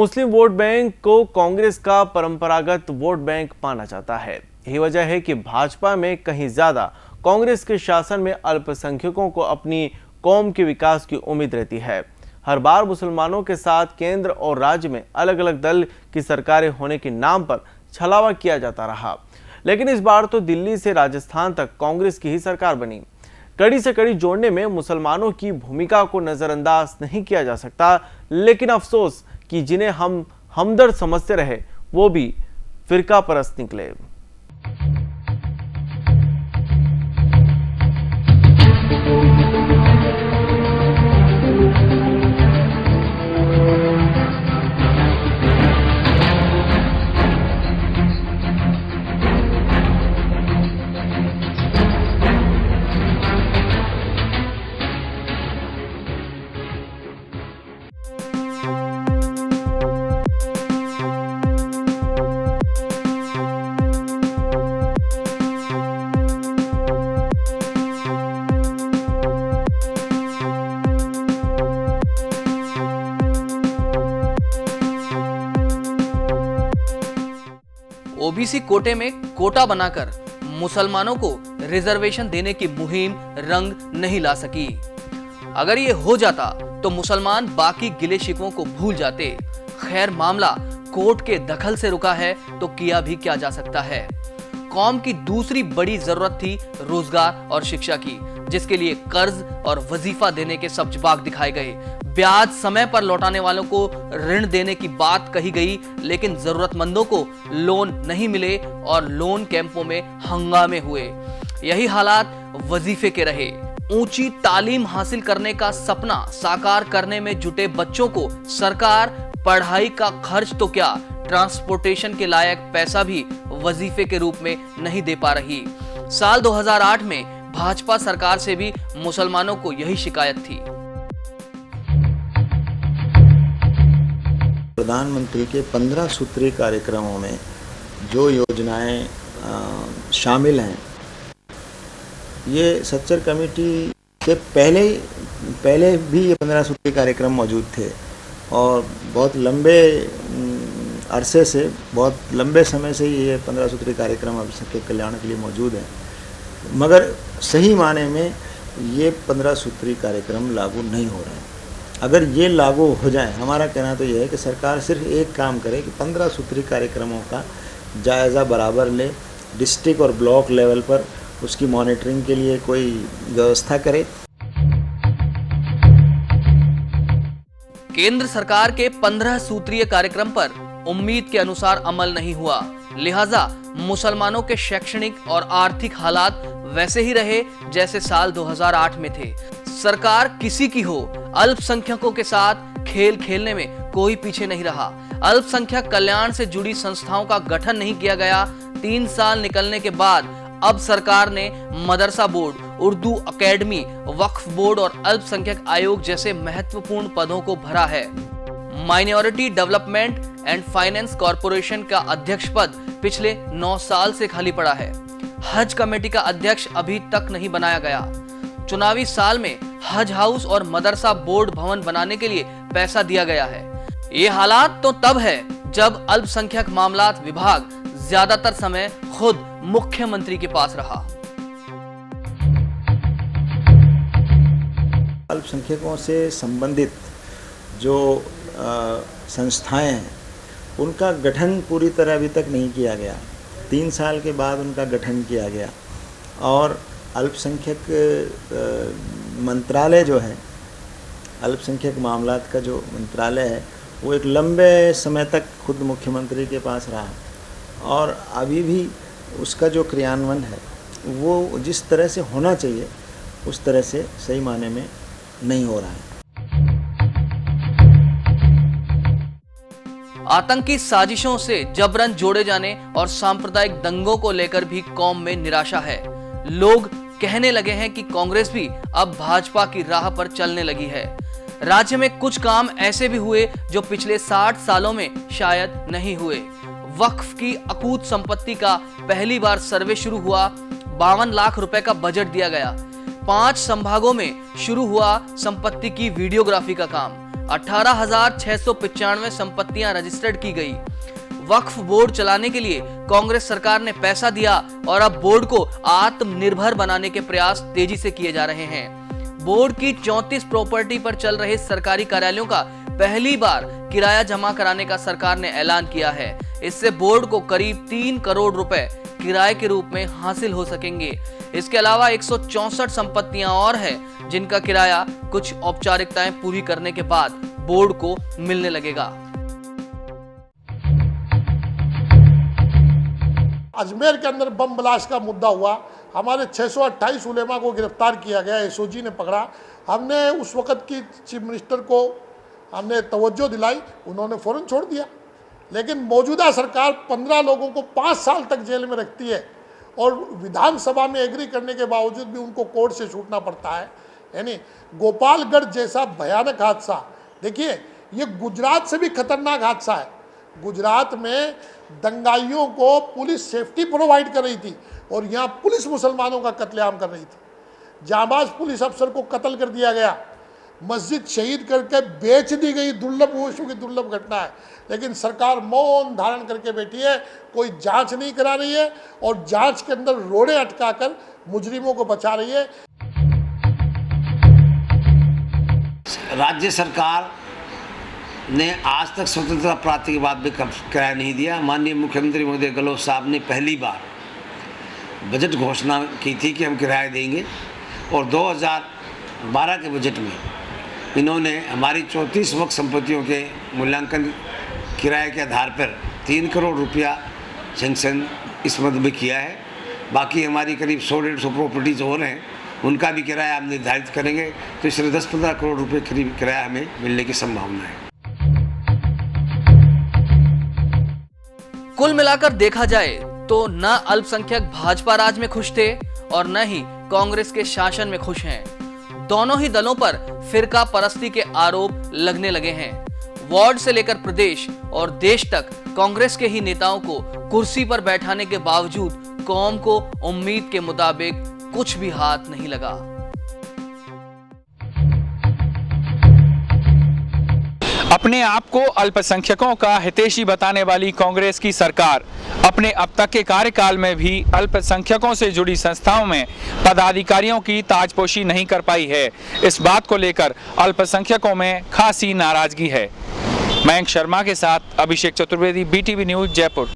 मुस्लिम vote bank को कांग्रेस का परंपरागत वोट बैंक माना जाता है। यही वजह है कि भाजपा में कहीं ज्यादा कांग्रेस के शासन में अल्पसंख्यकों को अपनी कौम के विकास की उम्मीद रहती है। हर बार मुसलमानों के साथ केंद्र और राज्य में अलग अलग दल की सरकारें होने के नाम पर छलावा किया जाता रहा, लेकिन इस बार तो दिल्ली से राजस्थान तक कांग्रेस की ही सरकार बनी। कड़ी से कड़ी जोड़ने में मुसलमानों की भूमिका को नजरअंदाज नहीं किया जा सकता, लेकिन अफसोस कि जिन्हें हम हमदर्द समझते रहे वो भी फिरका परस्त निकले। ओबीसी कोटे में कोटा बनाकर मुसलमानों को रिजर्वेशन देने की मुहिम रंग नहीं ला सकी। अगर ये हो जाता तो मुसलमान बाकी गिले शिकवों को भूल जाते। खैर, मामला कोर्ट के दखल से रुका है तो किया भी क्या जा सकता है। कौम की दूसरी बड़ी जरूरत थी रोजगार और शिक्षा की, जिसके लिए कर्ज और वजीफा देने के सब जवाब दिखाए गए। ब्याज समय पर लौटाने वालों को ऋण देने की बात कही गई, लेकिन जरूरतमंदों को लोन नहीं मिले और लोन कैंपों में हंगामे हुए। यही हालात वजीफे के रहे। ऊंची तालीम हासिल करने का सपना साकार करने में जुटे बच्चों को सरकार पढ़ाई का खर्च तो क्या, ट्रांसपोर्टेशन के लायक पैसा भी वजीफे के रूप में नहीं दे पा रही। साल 2008 में भाजपा सरकार से भी मुसलमानों को यही शिकायत थी। प्रधानमंत्री के 15 सूत्रीय कार्यक्रमों में जो योजनाएं शामिल हैं, ये सच्चर कमेटी के पहले भी ये 15 सूत्रीय कार्यक्रम मौजूद थे और बहुत लंबे अरसे से, बहुत लंबे समय से ये 15 सूत्रीय कार्यक्रम अल्पसंख्यक कल्याण के लिए मौजूद है, मगर सही माने में ये 15 सूत्रीय कार्यक्रम लागू नहीं हो रहे हैं। अगर ये लागू हो जाए, हमारा कहना तो ये है कि सरकार सिर्फ एक काम करे कि 15 सूत्रीय कार्यक्रमों का जायज़ा बराबर ले, डिस्ट्रिक्ट और ब्लॉक लेवल पर उसकी मॉनिटरिंग के लिए कोई व्यवस्था करे। केंद्र सरकार के 15 सूत्रीय कार्यक्रम पर उम्मीद के अनुसार अमल नहीं हुआ, लिहाजा मुसलमानों के शैक्षणिक और आर्थिक हालात वैसे ही रहे जैसे साल 2008 में थे। सरकार किसी की हो, अल्पसंख्यकों के साथ खेल खेलने में कोई पीछे नहीं रहा। अल्पसंख्यक कल्याण से जुड़ी संस्थाओं का गठन नहीं किया गया। 3 साल निकलने के बाद अब सरकार ने मदरसा बोर्ड, उर्दू अकेडमी, वक्फ बोर्ड और अल्पसंख्यक आयोग जैसे महत्वपूर्ण पदों को भरा है। Minority development and finance corporation का अध्यक्ष पद पिछले 9 साल से खाली पड़ा है। हज कमेटी का अध्यक्ष अभी तक नहीं बनाया गया। चुनावी साल में हज हाउस और मदरसा बोर्ड भवन बनाने के लिए पैसा दिया गया है। ये हालात तो तब है जब अल्पसंख्यक मामलात विभाग ज्यादातर समय खुद मुख्यमंत्री के पास रहा। अल्पसंख्यकों से संबंधित जो संस्थाएं हैं, उनका गठन पूरी तरह अभी तक नहीं किया गया। 3 साल के बाद उनका गठन किया गया और अल्पसंख्यक मंत्रालय जो है, अल्पसंख्यक मामलात का जो मंत्रालय है, वो एक लंबे समय तक खुद मुख्यमंत्री के पास रहा और अभी भी उसका जो क्रियान्वयन है वो जिस तरह से होना चाहिए उस तरह से सही माने में नहीं हो रहा है। आतंकी साजिशों से जबरन जोड़े जाने और सांप्रदायिक दंगों को लेकर भी कौम में निराशा है। लोग कहने लगे हैं कि कांग्रेस भी अब भाजपा की राह पर चलने लगी है। राज्य में कुछ काम ऐसे भी हुए जो पिछले 60 सालों में शायद नहीं हुए। वक्फ की अकूत संपत्ति का पहली बार सर्वे शुरू हुआ। 52 लाख रुपए का बजट दिया गया। 5 संभागों में शुरू हुआ संपत्ति की वीडियोग्राफी का काम। 18,695 संपत्तियां रजिस्टर्ड की गई। वक्फ बोर्ड चलाने के लिए कांग्रेस सरकार ने पैसा दिया और अब बोर्ड को आत्मनिर्भर बनाने के प्रयास तेजी से किए जा रहे हैं। बोर्ड की 34 प्रॉपर्टी पर चल रहे सरकारी कार्यालयों का पहली बार किराया जमा कराने का सरकार ने ऐलान किया है। इससे बोर्ड को करीब 3 करोड़ रुपए किराए के रूप में हासिल हो सकेंगे। इसके अलावा 164 संपत्तियां और है जिनका किराया कुछ औपचारिकताएं पूरी करने के बाद बोर्ड को मिलने लगेगा। अजमेर के अंदर बम ब्लास्ट का मुद्दा हुआ, हमारे 628 उलेमा को गिरफ्तार किया गया, एसओजी ने पकड़ा। हमने उस वक़्त की चीफ मिनिस्टर को हमने तवज्जो दिलाई, उन्होंने फ़ौरन छोड़ दिया। लेकिन मौजूदा सरकार 15 लोगों को 5 साल तक जेल में रखती है और विधानसभा में एग्री करने के बावजूद भी उनको कोर्ट से छूटना पड़ता है। यानी गोपालगढ़ जैसा भयानक हादसा, देखिए ये गुजरात से भी खतरनाक हादसा है। गुजरात में दंगाइयों को पुलिस सेफ्टी प्रोवाइड कर रही थी और यहाँ पुलिस मुसलमानों का कत्लेआम कर रही थी। जाबाज पुलिस अफसर को कत्ल कर दिया गया, मस्जिद शहीद करके बेच दी गई। दुर्लभ वशों की दुर्लभ घटना है, लेकिन सरकार मौन धारण करके बैठी है, कोई जांच नहीं करा रही है और जांच के अंदर रोड़े अटकाकर मुजरिमों को बचा रही है। राज्य सरकार ने आज तक स्वतंत्रता प्राप्ति के बाद भी किराया नहीं दिया। माननीय मुख्यमंत्री महोदय गहलोत साहब ने पहली बार बजट घोषणा की थी कि हम किराया देंगे और 2012 के बजट में इन्होंने हमारी 34 वक्फ संपत्तियों के मूल्यांकन किराए के आधार पर 3 करोड़ रुपया सेंक्शन इस मद में किया है। बाकी हमारी करीब 100-150 प्रॉपर्टीज और हैं, उनका भी किराया हम निर्धारित करेंगे, तो इसलिए 10-15 करोड़ रुपये करीब किराया हमें मिलने की संभावना है। कुल मिलाकर देखा जाए तो न अल्पसंख्यक भाजपा राज में खुश थे और न ही कांग्रेस के शासन में खुश हैं। दोनों ही दलों पर फिरका परस्ती के आरोप लगने लगे हैं। वार्ड से लेकर प्रदेश और देश तक कांग्रेस के ही नेताओं को कुर्सी पर बैठाने के बावजूद कौम को उम्मीद के मुताबिक कुछ भी हाथ नहीं लगा। अपने आप को अल्पसंख्यकों का हितैषी बताने वाली कांग्रेस की सरकार अपने अब तक के कार्यकाल में भी अल्पसंख्यकों से जुड़ी संस्थाओं में पदाधिकारियों की ताजपोशी नहीं कर पाई है। इस बात को लेकर अल्पसंख्यकों में खासी नाराजगी है। मयंक शर्मा के साथ अभिषेक चतुर्वेदी, BTV न्यूज, जयपुर।